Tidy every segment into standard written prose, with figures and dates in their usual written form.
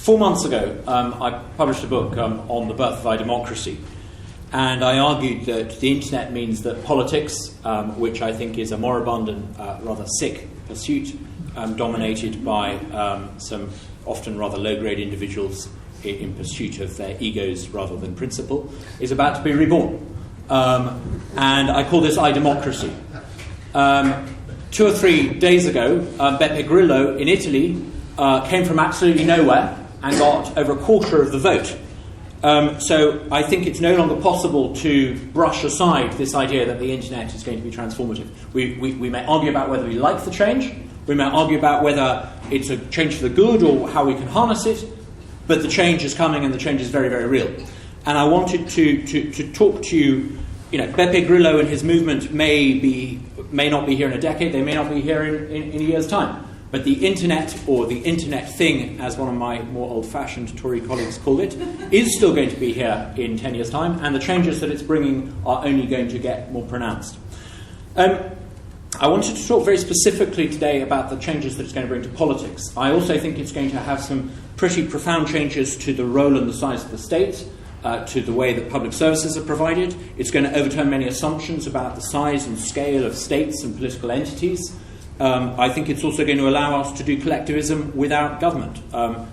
4 months ago, I published a book on the birth of our democracy, and I argued that the internet means that politics, which I think is a moribund and rather sick pursuit, dominated by some often rather low-grade individuals in pursuit of their egos rather than principle, is about to be reborn. And I call this iDemocracy. 2 or 3 days ago, Beppe Grillo in Italy came from absolutely nowhere and got over a quarter of the vote. So I think it's no longer possible to brush aside this idea that the internet is going to be transformative. We may argue about whether we like the change, we may argue about whether it's a change for the good or how we can harness it, but the change is coming and the change is very, very real. And I wanted to talk to you. Beppe Grillo and his movement may not be here in a decade, they may not be here in a year's time. But the internet, or the internet thing, as one of my more old-fashioned Tory colleagues called it, is still going to be here in 10 years' time, and the changes that it's bringing are only going to get more pronounced. I wanted to talk very specifically today about the changes that it's going to bring to politics. I also think it's going to have some pretty profound changes to the role and the size of the state, to the way that public services are provided. It's going to overturn many assumptions about the size and scale of states and political entities. I think it's also going to allow us to do collectivism without government.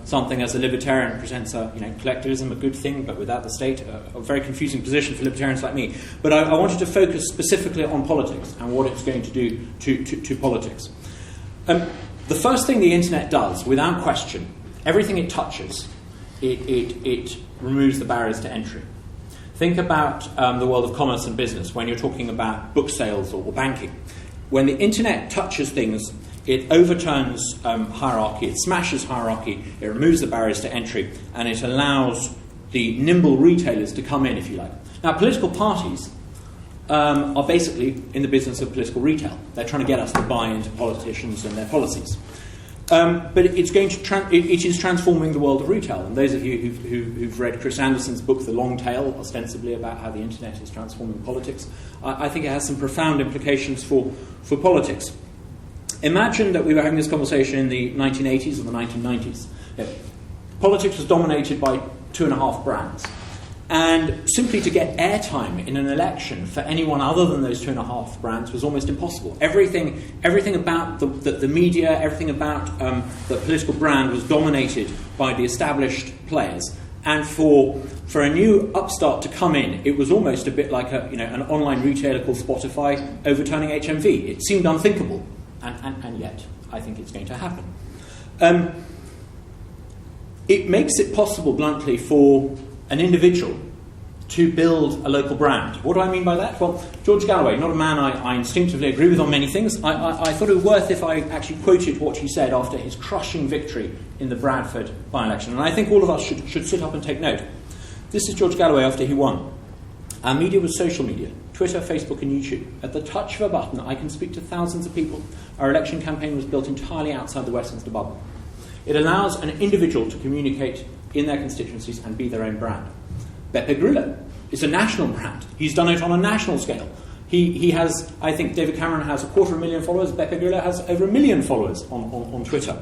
Something as a libertarian presents collectivism, a good thing, but without the state, a very confusing position for libertarians like me. But I wanted to focus specifically on politics and what it's going to do to politics. The first thing the internet does, without question, everything it touches, it removes the barriers to entry. Think about the world of commerce and business when you're talking about book sales or banking. When the internet touches things, it overturns hierarchy, it smashes hierarchy, it removes the barriers to entry, and it allows the nimble retailers to come in, if you like. Now, political parties are basically in the business of political retail. They're trying to get us to buy into politicians and their policies. But it is transforming the world of retail. And those of you who've read Chris Anderson's book, The Long Tail, ostensibly about how the internet is transforming politics, I think it has some profound implications for politics. Imagine that we were having this conversation in the 1980s or the 1990s. Politics was dominated by 2.5 brands. And simply to get airtime in an election for anyone other than those 2.5 brands was almost impossible. Everything about the media, everything about the political brand was dominated by the established players. And for a new upstart to come in, it was almost a bit like an online retailer called Spotify overturning HMV. It seemed unthinkable, and yet I think it's going to happen. It makes it possible, bluntly, for an individual to build a local brand. What do I mean by that? Well, George Galloway, not a man I instinctively agree with on many things. I thought it was worth if I actually quoted what he said after his crushing victory in the Bradford by-election. And I think all of us should sit up and take note. This is George Galloway after he won. Our media was social media, Twitter, Facebook and YouTube. At the touch of a button, I can speak to thousands of people. Our election campaign was built entirely outside the Westminster bubble. It allows an individual to communicate in their constituencies and be their own brand. Beppe Grillo is a national brand. He's done it on a national scale. He has, I think David Cameron has 250,000 followers. Beppe Grillo has over 1 million followers on Twitter.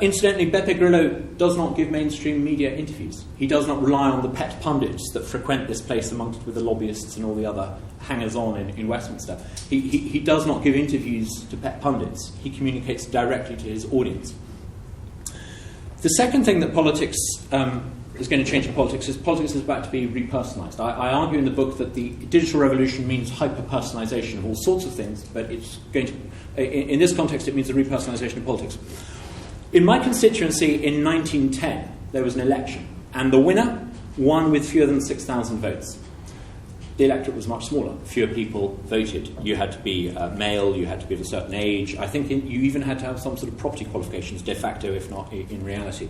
Incidentally, Beppe Grillo does not give mainstream media interviews. He does not rely on the pet pundits that frequent this place amongst with the lobbyists and all the other hangers-on in Westminster. He does not give interviews to pet pundits. He communicates directly to his audience. The second thing that politics is going to change in politics is about to be repersonalised. I argue in the book that the digital revolution means hyper-personalisation of all sorts of things, but it's going to, in this context, it means the repersonalisation of politics. In my constituency in 1910, there was an election, and the winner won with fewer than 6,000 votes. The electorate was much smaller. Fewer people voted. You had to be male, you had to be of a certain age. I think you even had to have some sort of property qualifications, de facto, if not in reality.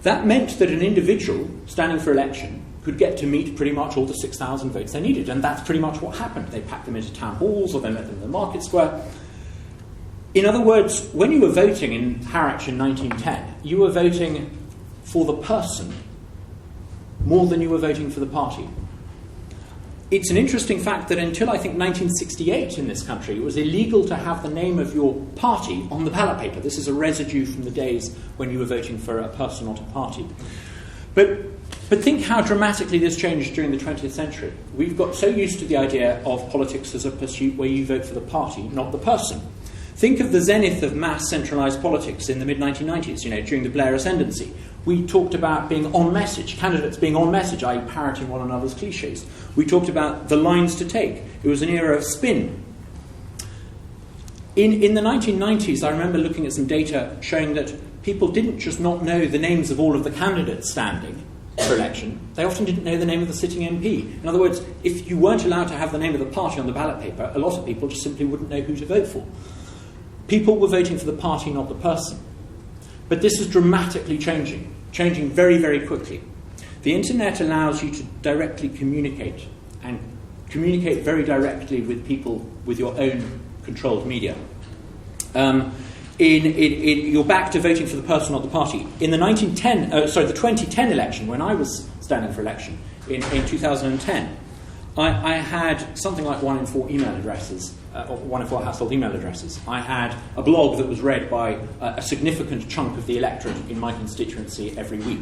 That meant that an individual standing for election could get to meet pretty much all the 6,000 votes they needed, and that's pretty much what happened. They packed them into town halls, or they met them in the market square. In other words, when you were voting in Harwich in 1910, you were voting for the person more than you were voting for the party. it's an interesting fact that until I think 1968 in this country, it was illegal to have the name of your party on the ballot paper. This is a residue from the days when you were voting for a person, not a party. But think how dramatically this changed during the 20th century. We've got so used to the idea of politics as a pursuit where you vote for the party, not the person. Think of the zenith of mass centralised politics in the mid-1990s, during the Blair ascendancy. We talked about being on message, candidates being on message, i.e. parroting one another's cliches. We talked about the lines to take. It was an era of spin. In the 1990s, I remember looking at some data showing that people didn't just not know the names of all of the candidates standing for election, they often didn't know the name of the sitting MP. In other words, if you weren't allowed to have the name of the party on the ballot paper, a lot of people just simply wouldn't know who to vote for. People were voting for the party, not the person. But this is dramatically changing very, very quickly. The internet allows you to directly communicate, and communicate very directly with people with your own controlled media. You're back to voting for the person, not the party. In the 2010 election, when I was standing for election in 2010, I had something like 1 in 4 email addresses, or 1 in 4 household email addresses. I had a blog that was read by a significant chunk of the electorate in my constituency every week.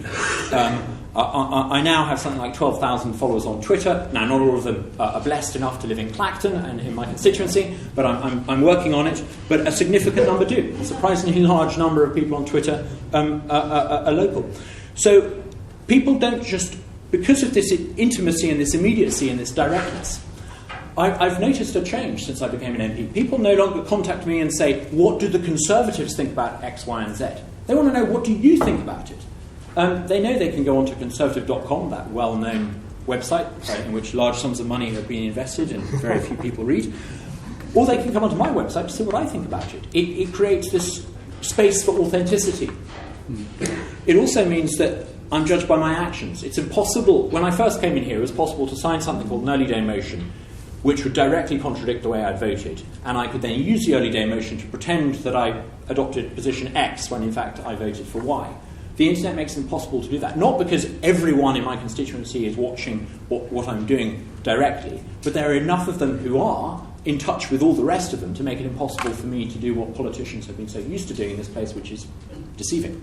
I now have something like 12,000 followers on Twitter. Now, not all of them are blessed enough to live in Clacton and in my constituency, but I'm working on it. But a significant number do. A surprisingly large number of people on Twitter are local. So people don't just... Because of this intimacy and this immediacy and this directness, I've noticed a change since I became an MP. People no longer contact me and say, what do the Conservatives think about X, Y, and Z? They want to know, what do you think about it? They know they can go onto conservative.com, that well-known website in which large sums of money have been invested and very few people read. Or they can come onto my website to see what I think about it. It creates this space for authenticity. It also means that I'm judged by my actions. It's impossible. When I first came in here, it was possible to sign something called an early day motion, which would directly contradict the way I'd voted. And I could then use the early day motion to pretend that I adopted position X when in fact I voted for Y. The internet makes it impossible to do that. Not because everyone in my constituency is watching what I'm doing directly, but there are enough of them who are in touch with all the rest of them to make it impossible for me to do what politicians have been so used to doing in this place, which is deceiving.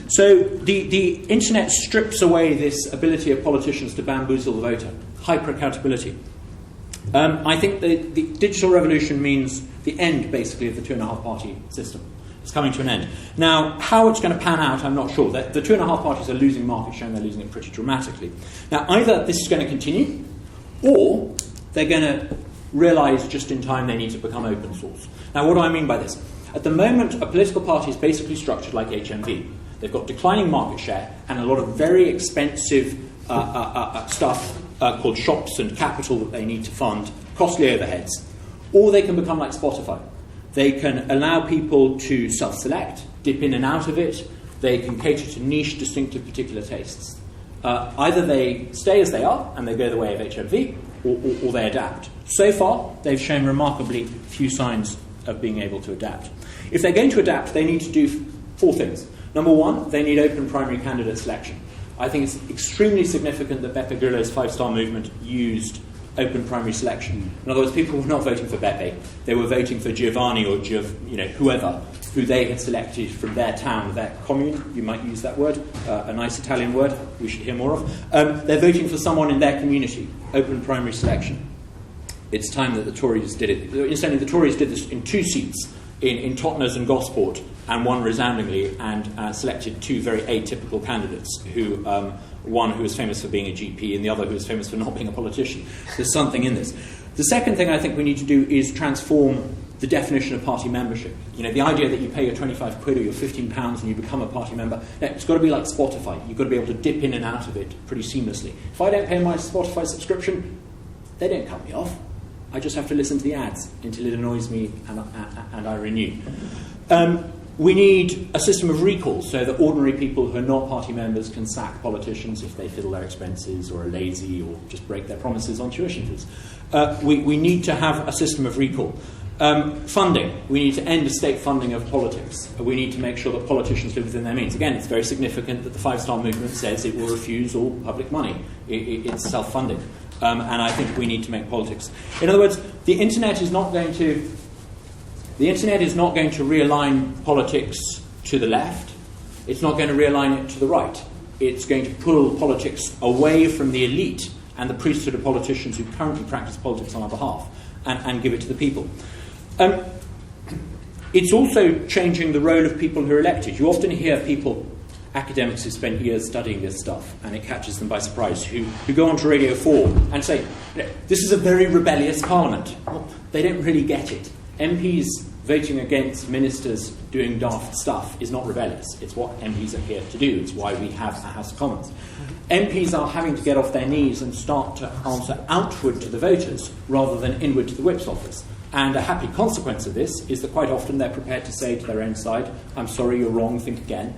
So the internet strips away this ability of politicians to bamboozle the voter, hyper-accountability. I think the digital revolution means the end, basically, of the 2.5 party system. It's coming to an end. Now, how it's going to pan out, I'm not sure. The 2.5 parties are losing market share, and they're losing it pretty dramatically. Now, either this is going to continue, or they're going to realise just in time they need to become open source. Now, what do I mean by this? At the moment, a political party is basically structured like HMV. They've got declining market share and a lot of very expensive stuff called shops and capital that they need to fund, costly overheads. Or they can become like Spotify. They can allow people to self-select, dip in and out of it. They can cater to niche, distinctive, particular tastes. Either they stay as they are and they go the way of HMV, or they adapt. So far, they've shown remarkably few signs of being able to adapt. If they're going to adapt, they need to do 4 things. Number 1, they need open primary candidate selection. I think it's extremely significant that Beppe Grillo's 5-star movement used open primary selection. In other words, people were not voting for Beppe. They were voting for Giovanni or whoever, who they had selected from their town, their commune. You might use that word, a nice Italian word we should hear more of. They're voting for someone in their community, open primary selection. It's time that the Tories did it. Incidentally, the Tories did this in 2 seats, in Totnes and Gosport, and won resoundingly, and selected 2 very atypical candidates, one who was famous for being a GP and the other who was famous for not being a politician. There's something in this. The second thing I think we need to do is transform the definition of party membership. The idea that you pay your 25 quid or your 15 pounds and you become a party member, it's got to be like Spotify. You've got to be able to dip in and out of it pretty seamlessly. If I don't pay my Spotify subscription, they don't cut me off. I just have to listen to the ads until it annoys me and I renew. We need a system of recall so that ordinary people who are not party members can sack politicians if they fiddle their expenses or are lazy or just break their promises on tuition fees. We need to have a system of recall. Funding. We need to end state funding of politics. We need to make sure that politicians live within their means. Again, it's very significant that the 5-star movement says it will refuse all public money. It's self-funding. and I think we need to make politics. In other words, the internet is not going to realign politics to the left. It's not going to realign it to the right. It's going to pull politics away from the elite and the priesthood of politicians who currently practice politics on our behalf, and give it to the people. It's also changing the role of people who are elected. You often hear people, academics who spent years studying this stuff, and it catches them by surprise, who go onto Radio 4 and say, this is a very rebellious parliament. Well, they don't really get it. MPs voting against ministers doing daft stuff is not rebellious. It's what MPs are here to do. It's why we have a House of Commons. MPs are having to get off their knees and start to answer outward to the voters rather than inward to the whip's office. And a happy consequence of this is that quite often they're prepared to say to their own side, I'm sorry, you're wrong, think again.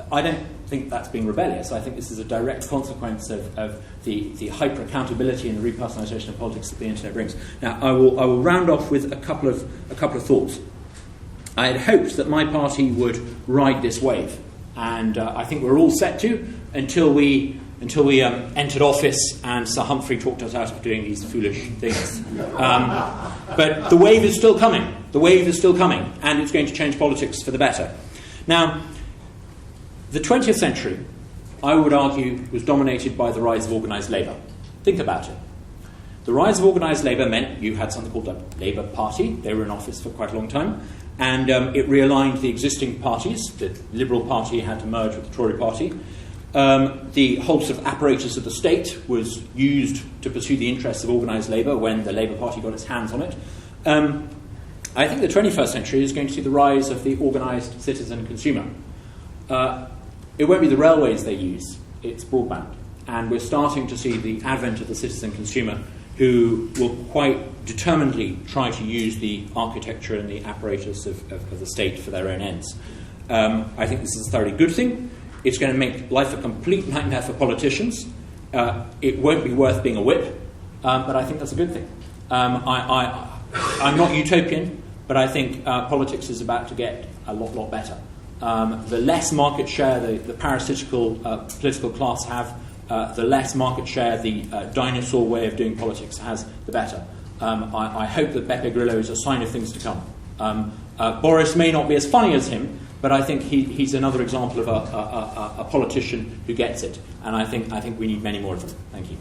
I don't think that's being rebellious. I think this is a direct consequence of the hyper-accountability and the repersonalisation of politics that the internet brings. Now, I will round off with a couple of thoughts. I had hoped that my party would ride this wave, and I think we're all set to until we entered office and Sir Humphrey talked us out of doing these foolish things. But the wave is still coming. The wave is still coming, and it's going to change politics for the better. Now, the 20th century, I would argue, was dominated by the rise of organised labour. Think about it. The rise of organised labour meant you had something called the Labour Party. They were in office for quite a long time. And it realigned the existing parties. The Liberal Party had to merge with the Tory Party. The whole sort of apparatus of the state was used to pursue the interests of organised labour when the Labour Party got its hands on it. I think the 21st century is going to see the rise of the organised citizen consumer. It won't be the railways they use, it's broadband. And we're starting to see the advent of the citizen consumer who will quite determinedly try to use the architecture and the apparatus of the state for their own ends. I think this is a thoroughly good thing. It's going to make life a complete nightmare for politicians. It won't be worth being a whip, but I think that's a good thing. I'm not utopian, but I think politics is about to get a lot better. The less market share the parasitical political class have, the less market share the dinosaur way of doing politics has, the better. I hope that Beppe Grillo is a sign of things to come. Boris may not be as funny as him, but I think he's another example of a politician who gets it. And I think we need many more of them. Thank you.